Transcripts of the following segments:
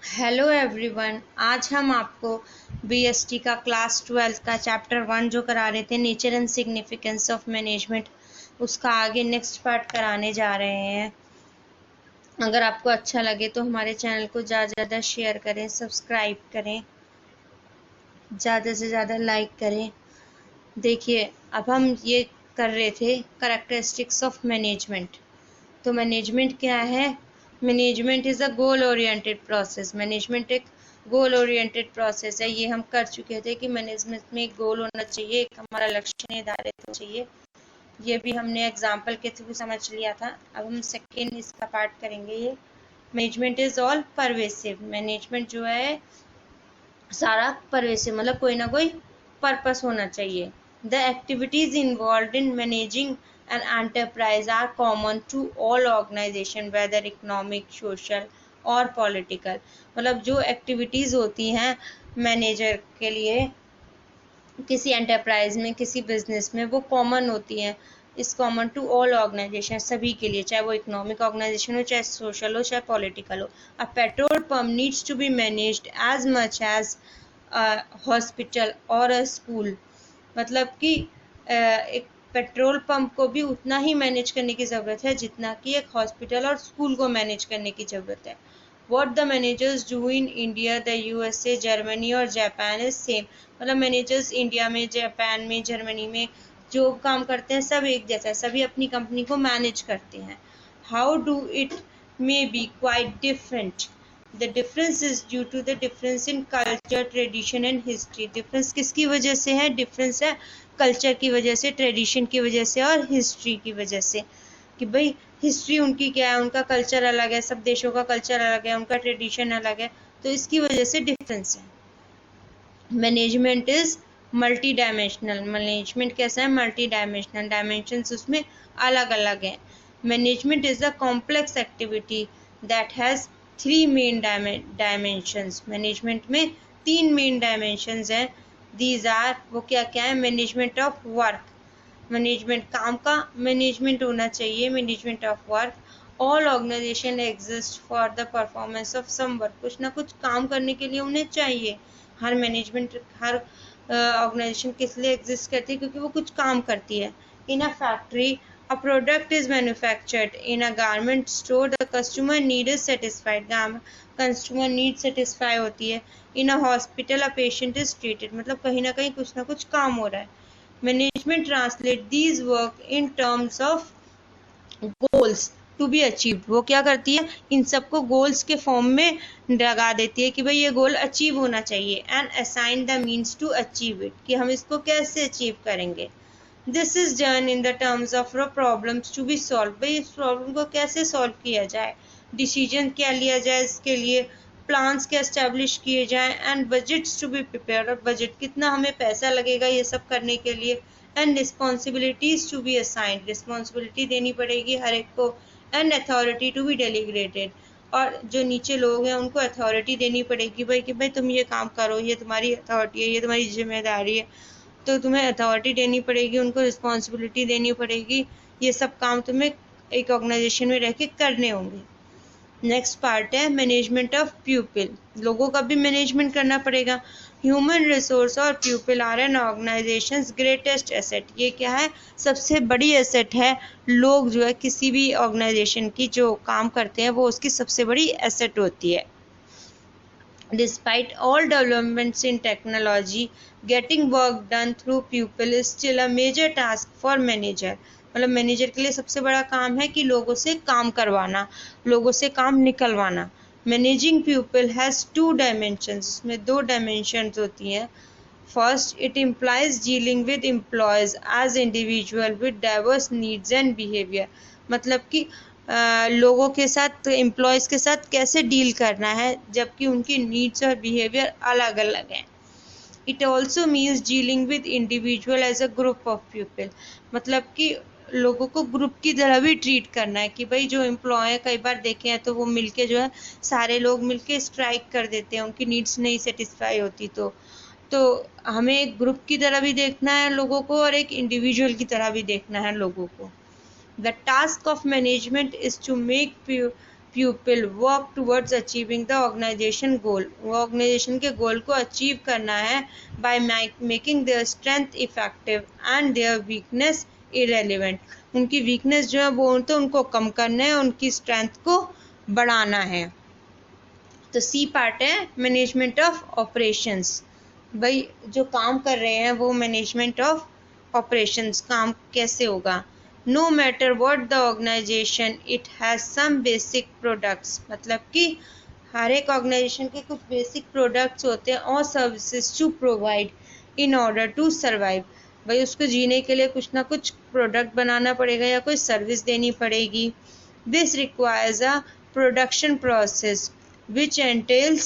Hello everyone, आज हम आपको बीएसटी का क्लास 12 का चैप्टर 1 जो करा रहे थे, nature and significance of management, उसका आगे नेक्स्ट पार्ट कराने जा रहे हैं। अगर आपको अच्छा लगे तो हमारे चैनल को ज़्यादा शेयर करें, सब्सक्राइब करें, ज़्यादा से ज़्यादा लाइक करें। देखिए, अब हम ये कर रहे थे कैरेक्टरिस्टिक्स ऑफ मैनेजमेंट। तो मैनेजमेंट क्या है? Management is a goal oriented process. Management एक गोल ओरिएंटेड प्रोसेस है। ये हम कर चुके थे कि मैनेजमेंट में एक गोल होना चाहिए, एक हमारा लक्ष्य निर्धारित होना चाहिए। ये भी हमने एग्जाम्पल के थ्रू समझ लिया था। अब हम सेकेंड इसका पार्ट करेंगे। ये management is all pervasive. Management जो है सारा परवेसिव, मतलब कोई ना कोई पर्पस होना चाहिए। The activities involve in managing an enterprise are common to all organisation, whether economic, social और पॉलिटिकल। मतलब जो एक्टिविटीज होती हैं मैनेजर के लिए किसी एंटरप्राइज में, किसी बिजनेस में, वो कॉमन होती हैं। इस कॉमन टू ऑल ऑर्गेनाइजेशन, सभी के लिए, चाहे वो इकोनॉमिक ऑर्गेनाइजेशन हो, चाहे सोशल हो, चाहे पॉलिटिकल हो। A petrol pump needs to be managed as much as hospital और अ स्कूल। मतलब कि एक पेट्रोल पंप को भी उतना ही मैनेज करने की ज़रूरत है जितना कि एक हॉस्पिटल और स्कूल को मैनेज करने की ज़रूरत है। What the managers do in India, the USA, Germany और जापान is same। मतलब मैनेजर्स इंडिया में, जापान में, जर्मनी में जो काम करते हैं सब एक जैसा है, सभी अपनी कंपनी को मैनेज करते हैं। How do it may be quite different. The difference is due to the difference in culture, tradition and history. Difference किसकी वजह से है? डिफरेंस है कल्चर की वजह से, ट्रेडिशन की वजह से और हिस्ट्री की वजह से। कि भाई हिस्ट्री उनकी क्या है, उनका कल्चर अलग है, सब देशों का कल्चर अलग है, उनका ट्रेडिशन अलग है, तो इसकी वजह से डिफरेंस है। Management is multi dimensional. Management कैसा है? मल्टी डायमेंशनल, डायमेंशंस उसमें अलग अलग हैं। Management is a complex activity that has 3 main dimensions. Management में 3 मेन डायमेंशंस हैं। दीज आर, वो क्या क्या है? मैनेजमेंट ऑफ वर्क, मैनेजमेंट काम का मैनेजमेंट होना चाहिए, management of work. All organisation exist for the performance of some work. कुछ ना कुछ काम करने के लिए उन्हें चाहिए। हर मैनेजमेंट, हर ऑर्गेनाइजेशन किस लिए एग्जिस्ट करती है? क्योंकि वो कुछ काम करती है। In a factory a product is manufactured, in a garment store the customer need is satisfied, customer need satisfy होती है। In a hospital a patient is treated. मतलब कहीं ना कुछ काम हो रहा है। Management translate these work in terms of goals to be achieved. वो क्या करती है? इन सबको गोल्स के फॉर्म में लगा देती है कि भाई ये गोल अचीव होना चाहिए। And assign the means to achieve it, कि हम इसको कैसे अचीव करेंगे। This is done in the terms of problems to be solve. भाई इस प्रॉब्लम को कैसे सॉल्व किया जाए, डिसीजन क्या लिया जाए इसके लिए, प्लान्स क्या एस्टेब्लिश किए जाएं, and budgets to be prepare. और बजट कितना हमें पैसा लगेगा ये सब करने के लिए। And responsibilities to be assigned, responsibility देनी पड़ेगी हर एक को। And authority to be delegated, और जो नीचे लोग हैं उनको अथॉरिटी देनी पड़ेगी भाई कि भाई तुम ये काम करो, ये तुम्हारी अथॉरिटी है, ये तुम्हारी जिम्मेदारी है, तो तुम्हें अथॉरिटी देनी पड़ेगी, उनको रिस्पॉन्सिबिलिटी देनी पड़ेगी। ये सब काम तुम्हें एक ऑर्गेनाइजेशन में रह के करने होंगे। नेक्स्ट पार्ट है मैनेजमेंट ऑफ पीपल। लोगों का भी मैनेजमेंट करना पड़ेगा। ह्यूमन रिसोर्स और people are an organisation's greatest asset. ये क्या है? सबसे बड़ी एसेट है। लोग जो है किसी भी ऑर्गेनाइजेशन की जो काम करते हैं वो उसकी सबसे बड़ी एसेट होती है। Despite all developments in technology, getting work done through people is still a major task for manager। मतलब मैनेजर के लिए सबसे बड़ा काम है कि लोगों से काम करवाना, लोगों से काम निकलवाना। मैनेजिंग पीपल हैज़ 2 डायमेंशंस, इसमें 2 डायमेंशंस होती हैं। First, it implies dealing with employees as individual with diverse needs and behaviour. मतलब कि लोगों के साथ, एम्प्लॉयज़ के साथ कैसे डील करना है जबकि उनकी नीड्स और बिहेवियर अलग अलग हैं। It also means dealing with individual as a group of people. मतलब कि लोगों को ग्रुप की तरह भी ट्रीट करना है कि भाई जो एम्प्लॉय है, कई बार देखे हैं तो वो मिलके जो है सारे लोग मिलके स्ट्राइक कर देते हैं, उनकी नीड्स नहीं सेटिस्फाई होती, तो हमें एक ग्रुप की तरह भी देखना है लोगों को और एक इंडिविजुअल की तरह भी देखना है लोगों को। The task of management is to make pupil work towards achieving the organization goal. वो ऑर्गेनाइजेशन के गोल को अचीव करना है by making their strength effective and their weakness irrelevant. उनकी वीकनेस जो है वो तो उनको कम करना है, उनकी स्ट्रेंथ को बढ़ाना है. तो सी पार्ट है मैनेजमेंट ऑफ ऑपरेशंस. भाई जो काम कर रहे हैं वो मैनेजमेंट ऑफ ऑपरेशंस. काम कैसे होगा? No matter what the organisation it has some basic products. मतलब कि हर एक ऑर्गेनाइजेशन के कुछ बेसिक प्रोडक्ट्स होते हैं और services to provide in order to survive. भाई उसको जीने के लिए कुछ ना कुछ प्रोडक्ट बनाना पड़ेगा या कोई सर्विस देनी पड़ेगी. This requires a production process which entails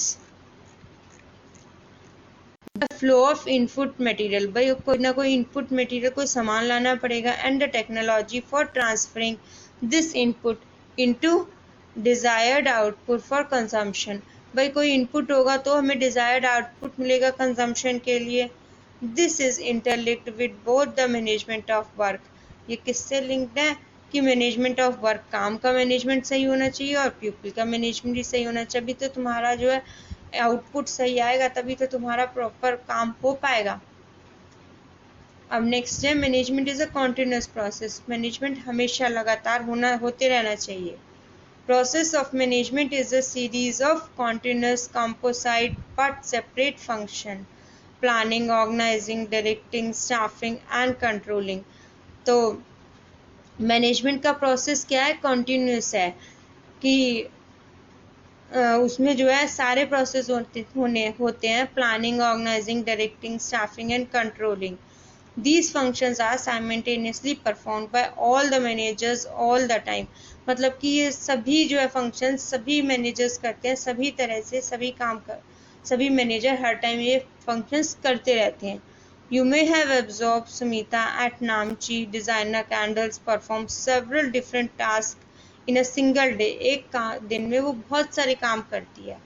the flow of input material. भाई कोई ना कोई इनपुट मटेरियल, कोई सामान लाना पड़ेगा. And the technology for transferring this input into desired output for consumption. भाई कोई इनपुट होगा तो हमें डिजायर्ड आउटपुट मिलेगा कंजम्पशन के लिए. This is interlinked with both the management of work. ये किससे लिंक्ड है कि मैनेजमेंट ऑफ वर्क, काम का मैनेजमेंट सही होना चाहिए और पीपल का मैनेजमेंट भी सही होना चाहिए. अभी तो तुम्हारा जो है आउटपुट सही आएगा तभी तो तुम्हारा प्रॉपर काम हो पाएगा. अब नेक्स्ट है management is a continuous process. Management हमेशा लगातार होते रहना चाहिए. Process of management is a series of continuous composite but separate function. Planning, organising, directing, staffing and controlling. तो मैनेजमेंट का प्रोसेस क्या है? कॉन्टिन्यूस है कि उसमें जो है सारे प्रोसेस होते हैं. Planning, organising, directing, staffing and controlling. These functions are simultaneously performed by all the managers all the time. मतलब कि ये सभी जो है फंक्शंस सभी मैनेजर्स करते हैं, सभी तरह से सभी मैनेजर हर टाइम ये फंक्शंस करते रहते हैं. You may have observed Sumita at Namchi designer candles perform several different tasks in a single day. एक दिन में वो बहुत सारे काम करती है.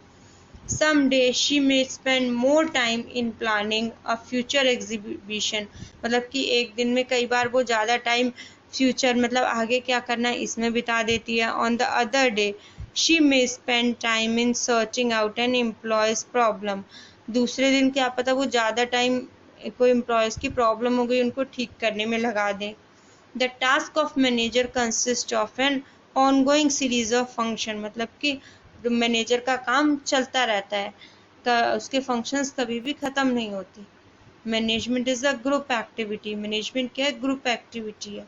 Some days she may spend more time in planning a future exhibition. मतलब कि एक दिन में कई बार वो ज़्यादा टाइम फ्यूचर मतलब आगे क्या करना है इसमें बिता देती है. On the other day she may spend time in searching out an employee's problem. दूसरे दिन क्या पता वो ज़्यादा टाइम कोई एम्प्लॉयज़ की प्रॉब्लम हो गई उनको ठीक करने में लगा दें. The task of manager consist of an ongoing series of function. मतलब कि मैनेजर का काम चलता रहता है, उसके फंक्शंस कभी भी ख़त्म नहीं होती. Management is a group activity. Management क्या है? ग्रुप एक्टिविटी है.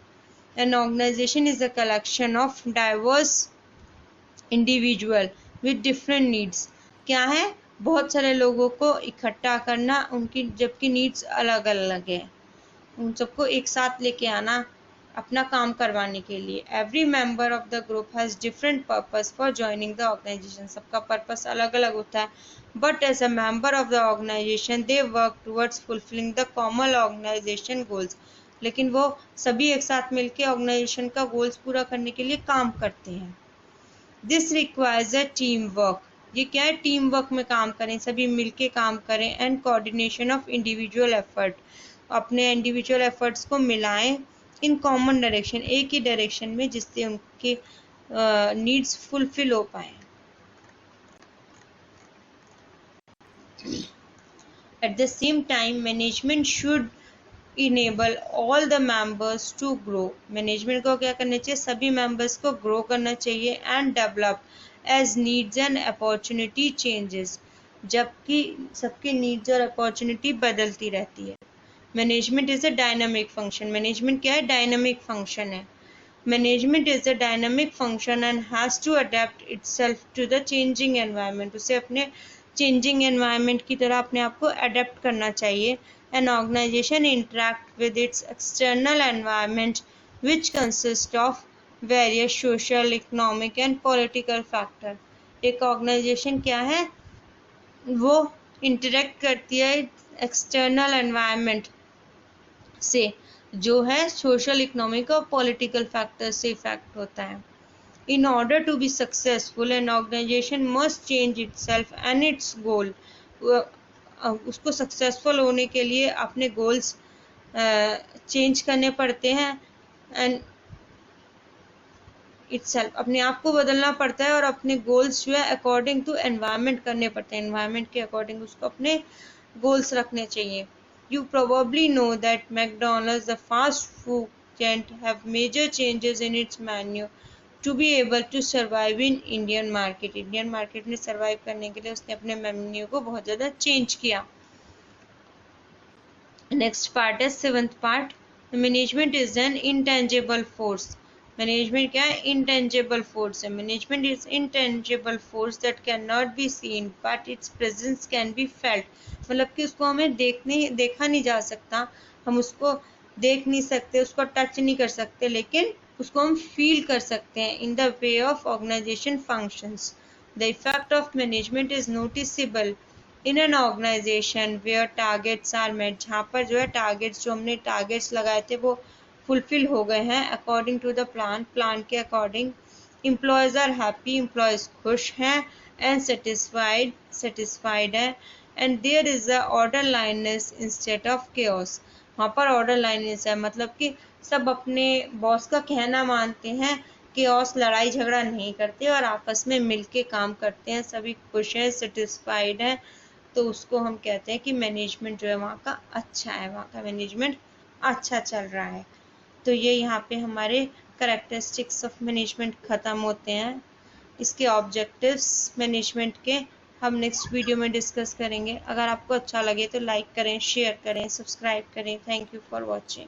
An organisation is a collection of diverse individual with different needs. क्या है? बहुत सारे लोगों को इकट्ठा करना, उनकी जबकि नीड्स अलग अलग है, उन सबको एक साथ लेके आना अपना काम करवाने के लिए. Every member of the group has different purpose for joining the organisation. सबका पर्पस अलग अलग होता है. But as a member of the organisation they work towards fulfilling the common organisation goals. लेकिन वो सभी एक साथ मिलकर ऑर्गेनाइजेशन का गोल्स पूरा करने के लिए काम करते हैं. This requires a team work. ये क्या है? टीम वर्क में काम करें, सभी मिलके काम करें. And coordination of individual effort. अपने इंडिविजुअल एफर्ट्स को मिलाएं इन कॉमन डायरेक्शन, एक ही डायरेक्शन में, जिससे उनके नीड्स फुलफिल हो पाए. At the same time management should enable all the members to grow. Management को क्या करना चाहिए? सभी मेंबर्स को ग्रो करना चाहिए. And develop as needs and opportunity changes. जबकि सबकी नीड्स और अपॉर्चुनिटी बदलती रहती है. Management is a dynamic function. Management क्या है? डायनामिक फंक्शन है. Management is a dynamic function and has to adapt itself to the changing environment. उसे अपने चेंजिंग एनवायरनमेंट की तरह अपने आप को अडेप्ट करना चाहिए. An organization interact with its external environment which consists of various social, economic and political factor. एक ऑर्गेनाइजेशन क्या है? वो इंटरेक्ट करती है एक्सटर्नल एनवायरनमेंट से, जो है सोशल, इकोनॉमिक और पॉलिटिकल फैक्टर से इफेक्ट होता है. In order to be successful, an organization must change itself and its goal. उसको सक्सेसफुल होने के लिए अपने गोल्स चेंज करने पड़ते हैं. एंड इटसेल्फ, अपने आप को बदलना पड़ता है और अपने गोल्स जो है अकॉर्डिंग टू एनवायरनमेंट करने पड़ते हैं, एनवायरनमेंट के अकॉर्डिंग उसको अपने गोल्स रखने चाहिए। You probably know that McDonald's, the fast food chain, have major changes in its menu to be able to survive in Indian market. Indian market में survive करने के लिए उसने अपने मेन्यू को बहुत ज़्यादा चेंज किया। नेक्स्ट पार्ट है seventh part, management is an intangible force. Management क्या है? इंटेंजिबल फोर्स है। Management is intangible force that can not be seen but it's presence can be felt. मतलब कि उसको हमें देखा नहीं जा सकता, हम उसको देख नहीं सकते, उसको टच नहीं कर सकते, लेकिन उसको हम फील कर सकते हैं in the way of organisation functions. The effect of management is noticeable in an organisation where targets are met, जहाँ पर जो है टारगेट्स, जो हमने टारगेट्स लगाए थे वो फुलफिल हो गए हैं अकॉर्डिंग टू द प्लान के according. Employees are happy, employees खुश हैं, एंड सेटिस्फाइड है, and there is a orderliness instead of chaos. वहाँ पर ऑर्डर लाइननेस है, मतलब कि सब अपने बॉस का कहना मानते हैं, केओस लड़ाई झगड़ा नहीं करते और आपस में मिलके काम करते हैं, सभी खुश हैं, सेटिस्फाइड हैं। तो उसको हम कहते हैं कि मैनेजमेंट जो है वहाँ का अच्छा है, वहाँ का मैनेजमेंट अच्छा चल रहा है। तो ये यहाँ पे हमारे करेक्टरिस्टिक्स ऑफ मैनेजमेंट ख़त्म होते हैं। इसके ऑब्जेक्टिव्स मैनेजमेंट के हम नेक्स्ट वीडियो में डिस्कस करेंगे। अगर आपको अच्छा लगे तो लाइक करें, शेयर करें, सब्सक्राइब करें। Thank you for watching.